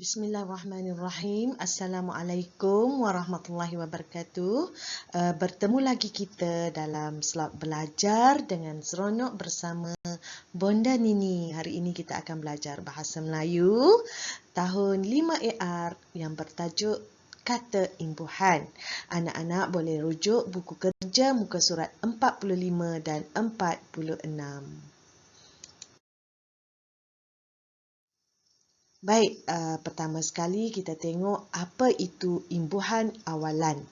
Bismillahirrahmanirrahim. Assalamualaikum warahmatullahi wabarakatuh. Bertemu lagi kita dalam slot belajar dengan seronok bersama Bonda Nini. Hari ini kita akan belajar bahasa Melayu tahun 5AR yang bertajuk kata imbuhan. Anak-anak boleh rujuk buku kerja muka surat 45 dan 46. Baik, pertama sekali kita tengok apa itu imbuhan awalan.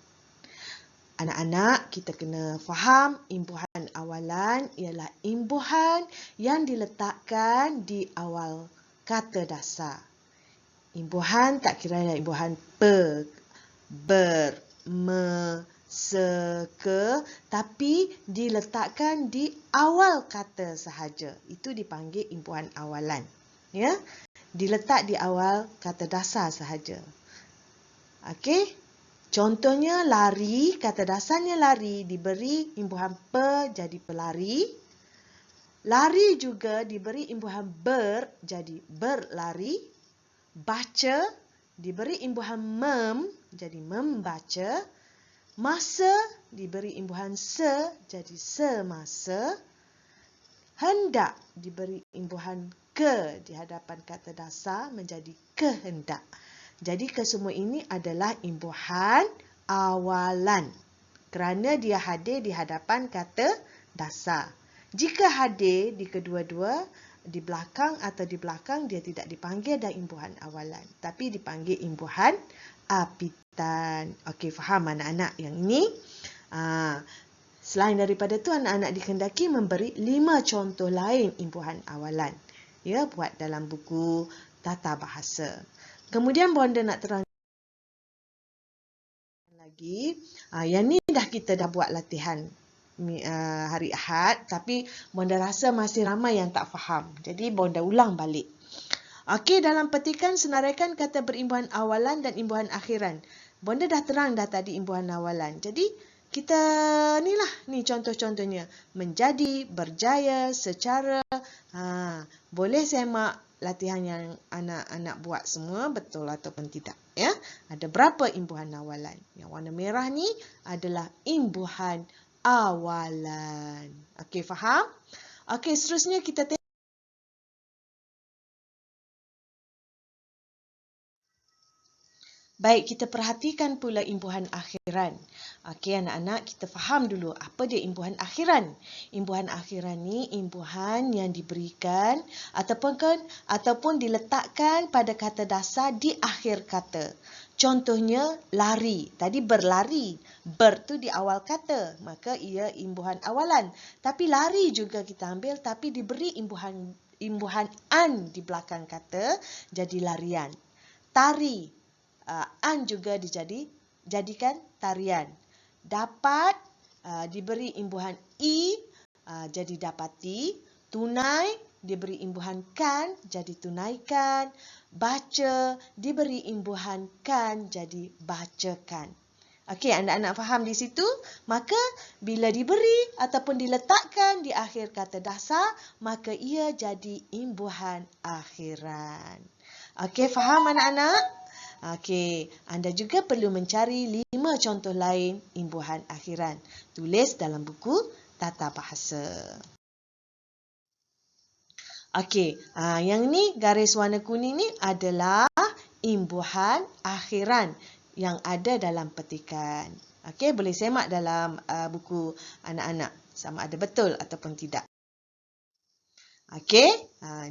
Anak-anak, kita kena faham imbuhan awalan ialah imbuhan yang diletakkan di awal kata dasar. Imbuhan tak kira imbuhan pe, ber, me, se, ke, tapi diletakkan di awal kata sahaja. Itu dipanggil imbuhan awalan. Ya? Diletak di awal kata dasar sahaja. Okey. Contohnya lari, kata dasarnya lari, diberi imbuhan pe jadi pelari. Lari juga diberi imbuhan ber jadi berlari. Baca diberi imbuhan mem jadi membaca. Masa diberi imbuhan se jadi semasa. Hendak diberi imbuhan ke di hadapan kata dasar menjadi kehendak. Jadi kesemua ini adalah imbuhan awalan kerana dia hadir di hadapan kata dasar. Jika hadir di kedua-dua, di belakang atau di belakang, dia tidak dipanggil dah imbuhan awalan, tapi dipanggil imbuhan apitan. Okey, faham anak-anak yang ini? Selain daripada itu, anak-anak dikehendaki memberi 5 contoh lain imbuhan awalan. Ya, buat dalam buku tata bahasa. Kemudian Bonda nak terang lagi. Yang ni kita dah buat latihan hari Ahad, tapi Bonda rasa masih ramai yang tak faham. Jadi Bonda ulang balik. Okey, dalam petikan senaraikan kata berimbuhan awalan dan imbuhan akhiran. Bonda dah terang dah tadi imbuhan awalan. Jadi kita ni contoh-contohnya. Menjadi, berjaya, secara. Boleh semak latihan yang anak-anak buat semua, betul ataupun tidak. Ya, ada berapa imbuhan awalan? Yang warna merah ni adalah imbuhan awalan. Okey, faham? Okey, seterusnya kita tengok. Baik, kita perhatikan pula imbuhan akhiran. Okey, anak-anak, kita faham dulu apa dia imbuhan akhiran. Imbuhan akhiran ni imbuhan yang diberikan ataupun diletakkan pada kata dasar di akhir kata. Contohnya lari. Tadi berlari. Ber tu di awal kata, maka ia imbuhan awalan. Tapi lari juga kita ambil, tapi diberi imbuhan an di belakang kata, jadi larian. Tari. An juga dijadikan tarian. Dapat diberi imbuhan i jadi dapati. Tunai diberi imbuhan kan jadi tunaikan. Baca diberi imbuhan kan jadi bacakan. Okey, anak-anak faham di situ? Maka bila diberi ataupun diletakkan di akhir kata dasar, maka ia jadi imbuhan akhiran. Okey, faham anak-anak? Okey, anda juga perlu mencari 5 contoh lain imbuhan akhiran. Tulis dalam buku tata bahasa. Okey, yang ni garis warna kuning ni adalah imbuhan akhiran yang ada dalam petikan. Okey, boleh semak dalam buku anak-anak sama ada betul ataupun tidak. Okey,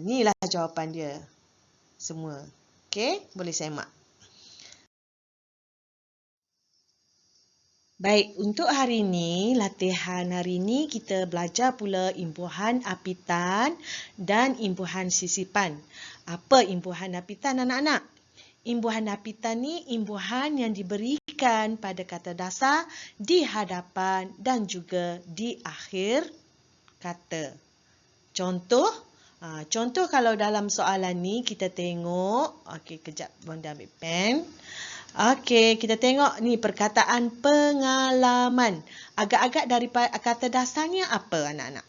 inilah jawapan dia semua. Okey, boleh semak. Baik, untuk hari ini, latihan hari ini kita belajar pula imbuhan apitan dan imbuhan sisipan. Apa imbuhan apitan anak-anak? Imbuhan apitan ni imbuhan yang diberikan pada kata dasar di hadapan dan juga di akhir kata. Contoh kalau dalam soalan ni kita tengok, okey kejap Bonda ambil pen. Okey, kita tengok ni perkataan pengalaman. Agak-agak daripada kata dasarnya apa anak-anak?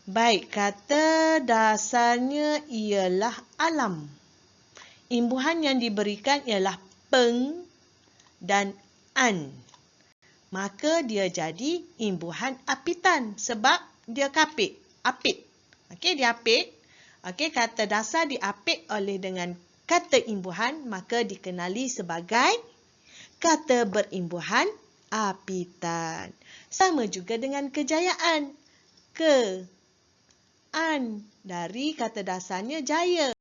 Baik, kata dasarnya ialah alam. imbuhan yang diberikan ialah peng dan an. Maka dia jadi imbuhan apitan sebab dia kapit, apit. Okey, dia apit. Okey, kata dasar diapit oleh dengan kata imbuhan, maka dikenali sebagai kata berimbuhan apitan. Sama juga dengan kejayaan. An dari kata dasarnya jaya.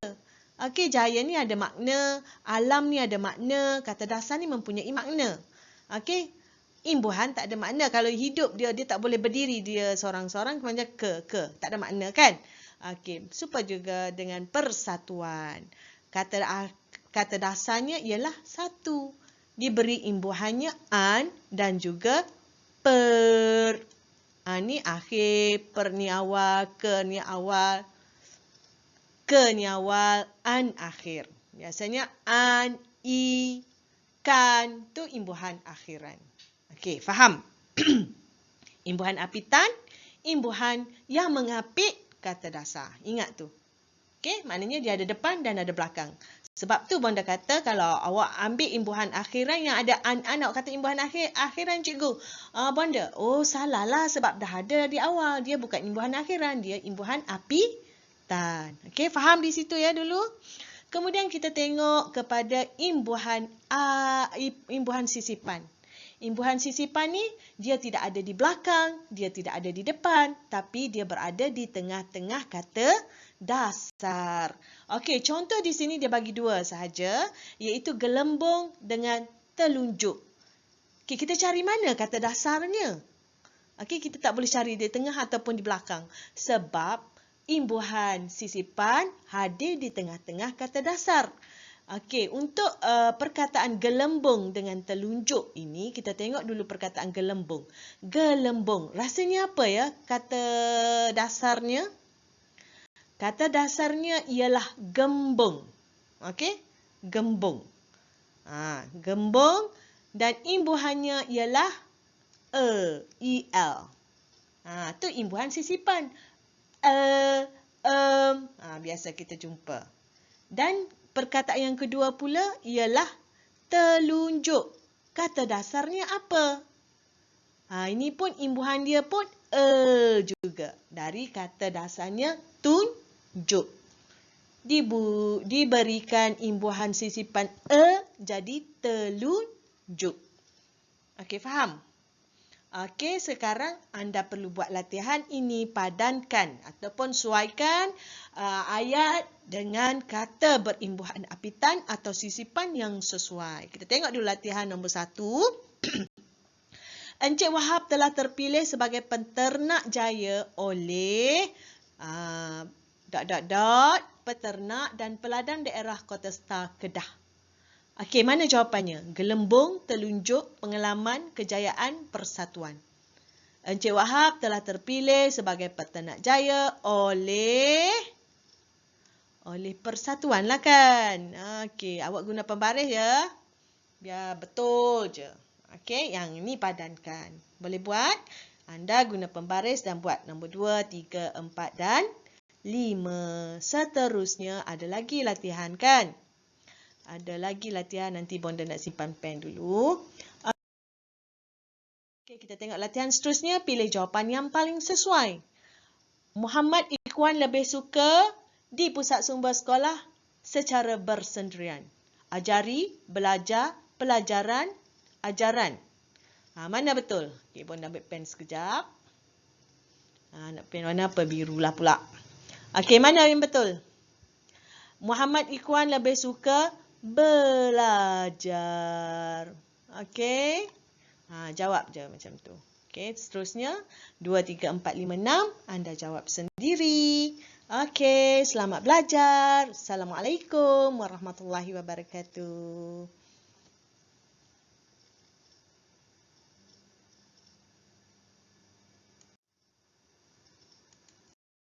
Okey, jaya ni ada makna, alam ni ada makna, kata dasar ni mempunyai makna. Okey, imbuhan tak ada makna. Kalau hidup dia tak boleh berdiri dia seorang-seorang macam tak ada makna kan? Okey, supaya juga dengan persatuan. Kata dasarnya ialah satu. Diberi imbuhannya an dan juga per. Ni akhir, per ni awal, ke ni awal, ke ni awal, an akhir. Biasanya an, i, kan tu imbuhan akhiran. Okey, faham? Imbuhan apitan, imbuhan yang mengapit kata dasar. Ingat tu. Okey, maknanya dia ada depan dan ada belakang. Sebab tu Bonda kata kalau awak ambil imbuhan akhiran yang ada an, awak kata imbuhan akhiran cikgu. Bonda, salah lah sebab dah ada di awal. Dia bukan imbuhan akhiran, dia imbuhan apitan. Okey, faham di situ ya dulu? Kemudian kita tengok kepada imbuhan sisipan. Imbuhan sisipan ni dia tidak ada di belakang, dia tidak ada di depan, tapi dia berada di tengah-tengah kata dasar. Okey, contoh di sini dia bagi dua sahaja, iaitu gelembung dengan telunjuk. Okey, kita cari mana kata dasarnya? Okey, kita tak boleh cari di tengah ataupun di belakang sebab imbuhan sisipan hadir di tengah-tengah kata dasar. Okey, untuk perkataan gelembung dengan telunjuk ini, kita tengok dulu perkataan gelembung. Gelembung, rasanya apa ya kata dasarnya? Kata dasarnya ialah gembung. Okey, gembung. Gembung dan imbuhannya ialah el. Tu imbuhan sisipan. Biasa kita jumpa. Dan perkataan yang kedua pula ialah telunjuk. Kata dasarnya apa? Ini pun imbuhan dia pun juga. Dari kata dasarnya tunjuk. Diberikan imbuhan sisipan jadi telunjuk. Okey, faham? Okey, sekarang anda perlu buat latihan ini, padankan ataupun suaikan ayat dengan kata berimbuhan apitan atau sisipan yang sesuai. Kita tengok dulu latihan nombor 1. Encik Wahab telah terpilih sebagai penternak jaya oleh peternak dan peladang daerah Kota Star Kedah. Okey, mana jawapannya? Gelembung, telunjuk, pengalaman, kejayaan, persatuan. Encik Wahab telah terpilih sebagai peternak jaya oleh persatuan lah kan. Okey, awak guna pembaris ya. Biar betul je. Okey, yang ini padankan. Boleh buat? Anda guna pembaris dan buat nombor 2, 3, 4 dan 5. Seterusnya ada lagi latihan kan? Ada lagi latihan, nanti Bonda nak simpan pen dulu. Okey, kita tengok latihan seterusnya. Pilih jawapan yang paling sesuai. Muhammad Ikhwan lebih suka di pusat sumber sekolah secara bersendirian. Ajari, belajar, pelajaran, ajaran. Mana betul? Okey, Bonda ambil pen sekejap. Nak pen warna apa? Birulah pula. Okey, mana yang betul? Muhammad Ikhwan lebih suka belajar. Okey. Jawab je macam tu. Okey, seterusnya 2, 3, 4, 5, 6 anda jawab sendiri. Okey, selamat belajar. Assalamualaikum warahmatullahi wabarakatuh.